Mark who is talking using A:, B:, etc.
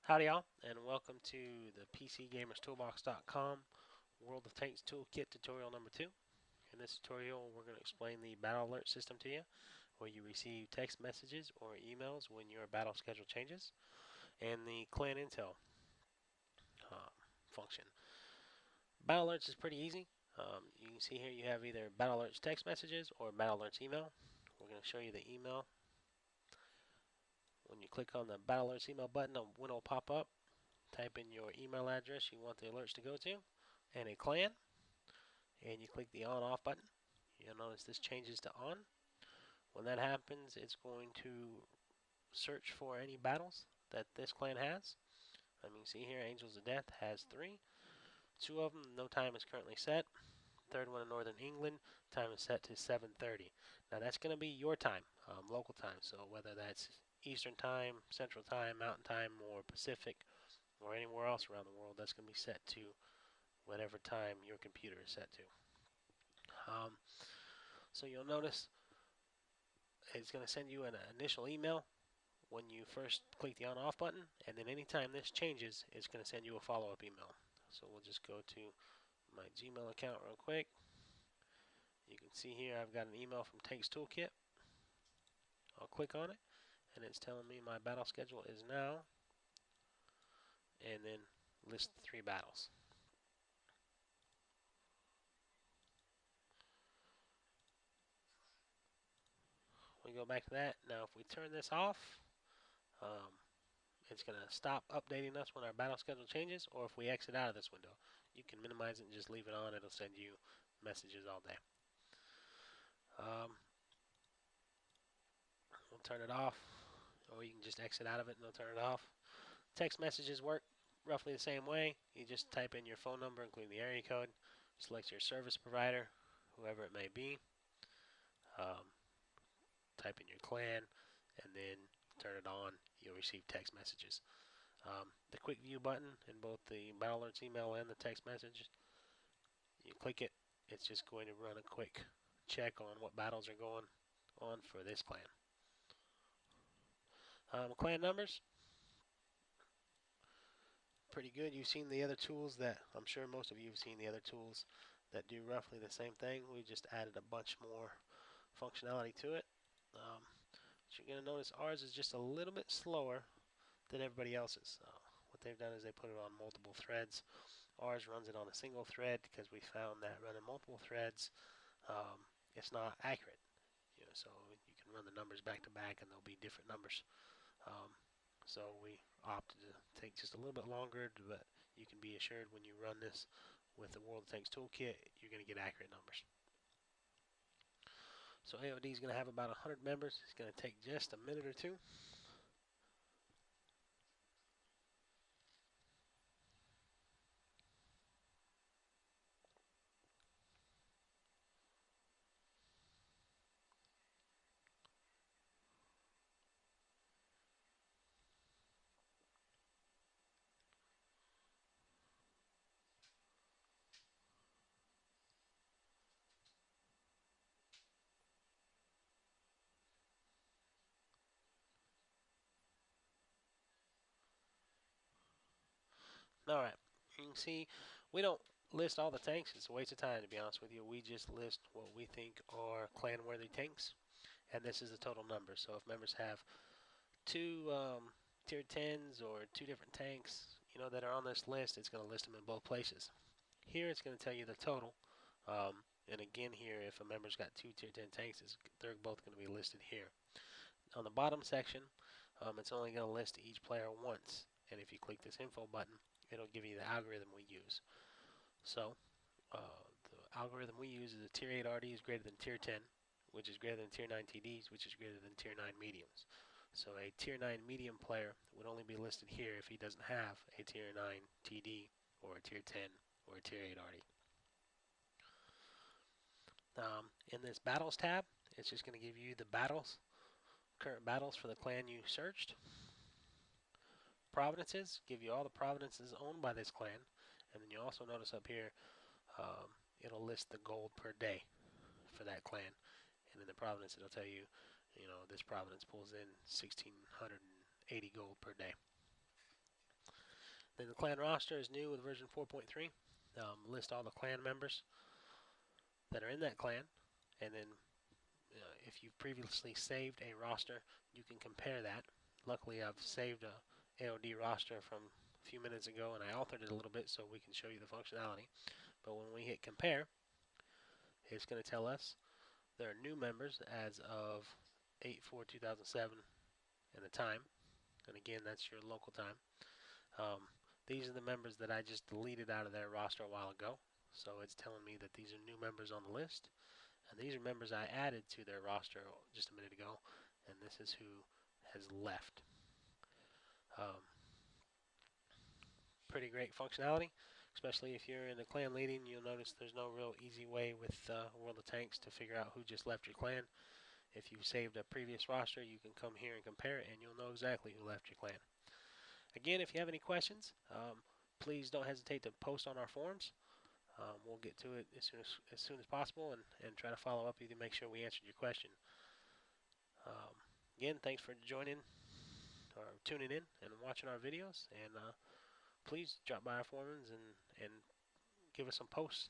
A: Howdy y'all, and welcome to the PCGamersToolbox.com World of Tanks Tool Kit tutorial number 2. In this tutorial, we're going to explain the battle alert system to you, where you receive text messages or emails when your battle schedule changes, and the clan intel uh, function. Battle alerts is pretty easy. You can see here you have either battle alerts text messages or battle alerts email. We're going to show you the email. When you click on the battle alerts email button, a window will pop up. Type in your email address you want the alerts to go to and a clan, and you click the on off button. You'll notice this changes to on. When that happens, it's going to search for any battles that this clan has. You can see here Angels of Death has 3. 2 of them, no time is currently set. Third one in Northern England, time is set to 7:30. Now that's going to be your time, local time. So whether that's Eastern time, Central time, Mountain time, or Pacific, or anywhere else around the world, that's going to be set to whatever time your computer is set to. So you'll notice it's going to send you an initial email when you first click the on off button, and then anytime this changes, it's going to send you a follow-up email. So we'll just go to my Gmail account real quick. You can see here I've got an email from Tanks Tool Kit. I'll click on it, and it's telling me my battle schedule is now, and then list 3 battles. We go back to that. Now if we turn this off, um, it's going to stop updating us when our battle schedule changes, or if we exit out of this window. You can minimize it and just leave it on. It'll send you messages all day. We'll turn it off, or you can just exit out of it and it'll turn it off. Text messages work roughly the same way. You just type in your phone number, including the area code, select your service provider, whoever it may be, um, type in your clan, and then turn it on. You'll receive text messages. The quick view button in both the battle alerts email and the text message, you click it, it's just going to run a quick check on what battles are going on for this clan. Clan numbers, pretty good. You've seen the other tools that, I'm sure most of you have seen the other tools that do roughly the same thing. We just added a bunch more functionality to it. But you're going to notice ours is just a little bit slower than everybody else's. What they've done is they put it on multiple threads. Ours runs it on a single thread because we found that running multiple threads, it's not accurate. So you can run the numbers back to back and there'll be different numbers. So we opted to take just a little bit longer, but you can be assured when you run this with the World of Tanks Toolkit, you're going to get accurate numbers. So AOD is going to have about 100 members. It's going to take just a minute or two. Alright, you can see we don't list all the tanks. It's a waste of time, to be honest with you. We just list what we think are clan-worthy tanks, and this is the total number. So if members have 2 tier 10s or 2 different tanks, that are on this list, it's going to list them in both places. Here it's going to tell you the total. And again here, if a member's got 2 tier 10 tanks, they're both going to be listed here. On the bottom section, it's only going to list each player once. And if you click this info button, it'll give you the algorithm we use. So the algorithm we use is a tier 8 RD is greater than tier 10, which is greater than tier 9 TDs, which is greater than tier 9 mediums. So a tier 9 medium player would only be listed here if he doesn't have a tier 9 TD or a tier 10 or a tier 8 RD. In this battles tab, it's just going to give you the battles, current battles for the clan you searched. Provinces, give you all the provinces owned by this clan. And then you also notice up here, it'll list the gold per day for that clan. And in the province, it'll tell you, this province pulls in 1,680 gold per day. Then the clan roster is new with version 4.3. List all the clan members that are in that clan, and then if you've previously saved a roster, you can compare that. Luckily, I've saved a AOD roster from a few minutes ago, and I altered it a little bit so we can show you the functionality. But when we hit compare, it's going to tell us there are new members as of 8/4/2007 and the time. And again, that's your local time. These are the members that I just deleted out of their roster a while ago. So it's telling me that these are new members on the list. And these are members I added to their roster just a minute ago. And this is who has left. Pretty great functionality, especially if you're in the clan leading. You'll notice there's no real easy way with World of Tanks to figure out who just left your clan. If you've saved a previous roster, you can come here and compare it, and you'll know exactly who left your clan. Again, if you have any questions, please don't hesitate to post on our forums. We'll get to it as soon as possible and try to follow up with you to make sure we answered your question. Again, thanks for joining or tuning in and watching our videos. And please drop by our forums and give us some posts